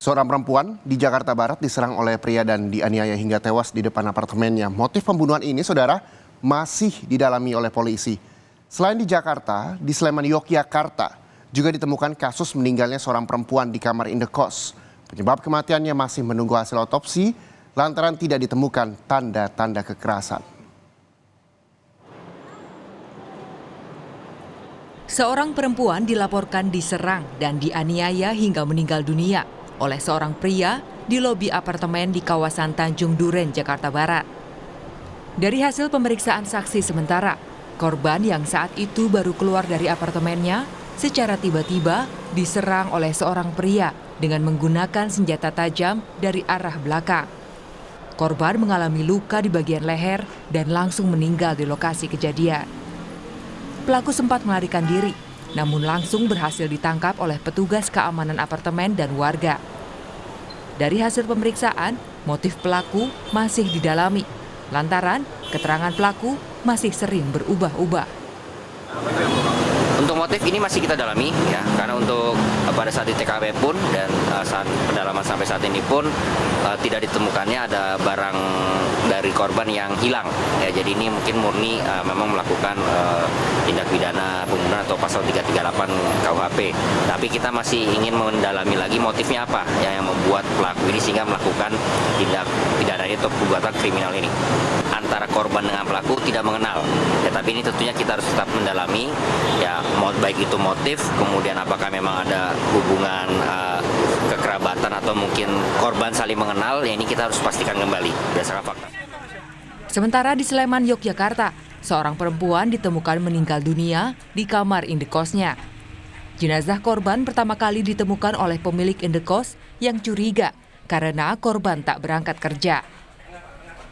Seorang perempuan di Jakarta Barat diserang oleh pria dan dianiaya hingga tewas di depan apartemennya. Motif pembunuhan ini, saudara, masih didalami oleh polisi. Selain di Jakarta, di Sleman, Yogyakarta, juga ditemukan kasus meninggalnya seorang perempuan di kamar indekos. Penyebab kematiannya masih menunggu hasil otopsi lantaran tidak ditemukan tanda-tanda kekerasan. Seorang perempuan dilaporkan diserang dan dianiaya hingga meninggal dunia oleh seorang pria di lobi apartemen di kawasan Tanjung Duren, Jakarta Barat. Dari hasil pemeriksaan saksi sementara, korban yang saat itu baru keluar dari apartemennya secara tiba-tiba diserang oleh seorang pria dengan menggunakan senjata tajam dari arah belakang. Korban mengalami luka di bagian leher dan langsung meninggal di lokasi kejadian. Pelaku sempat melarikan diri, namun langsung berhasil ditangkap oleh petugas keamanan apartemen dan warga. Dari hasil pemeriksaan, motif pelaku masih didalami, lantaran keterangan pelaku masih sering berubah-ubah. Untuk motif ini masih kita dalami, ya, karena untuk pada saat di TKP pun dan saat pendalaman sampai saat ini pun tidak ditemukannya ada barang dari korban yang hilang. Ya, jadi ini mungkin murni memang melakukan tindak pidana pembunuhan atau pasal 338 KUHP. Tapi kita masih ingin mendalami lagi motifnya apa ya, yang membuat pelaku ini sehingga melakukan tindak pidana atau perbuatan kriminal ini. Antara korban dengan pelaku tidak mengenal. Ya, tapi ini tentunya kita harus tetap mendalami, ya, baik itu motif, kemudian apakah memang ada hubungan kekerabatan atau mungkin korban saling mengenal, ya ini kita harus pastikan kembali berdasarkan fakta. Sementara di Sleman, Yogyakarta, seorang perempuan ditemukan meninggal dunia di kamar indekosnya. Jenazah korban pertama kali ditemukan oleh pemilik indekos yang curiga karena korban tak berangkat kerja.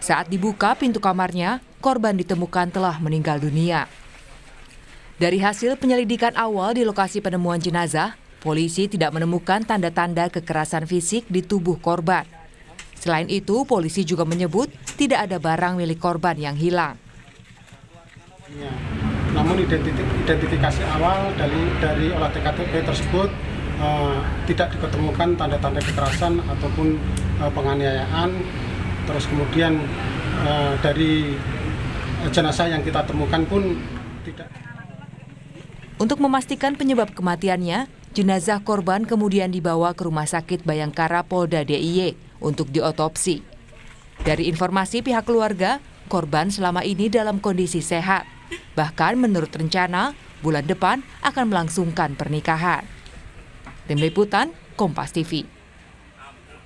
Saat dibuka pintu kamarnya, korban ditemukan telah meninggal dunia. Dari hasil penyelidikan awal di lokasi penemuan jenazah, polisi tidak menemukan tanda-tanda kekerasan fisik di tubuh korban. Selain itu, polisi juga menyebut tidak ada barang milik korban yang hilang. Ya, namun identifikasi awal dari olah TKP tersebut tidak ditemukan tanda-tanda kekerasan ataupun penganiayaan. Terus kemudian dari jenazah yang kita temukan pun tidak. Untuk memastikan penyebab kematiannya, jenazah korban kemudian dibawa ke Rumah Sakit Bayangkara Polda DIY untuk diotopsi. Dari informasi pihak keluarga, korban selama ini dalam kondisi sehat. Bahkan menurut rencana, bulan depan akan melangsungkan pernikahan. Tim Liputan, Kompas TV.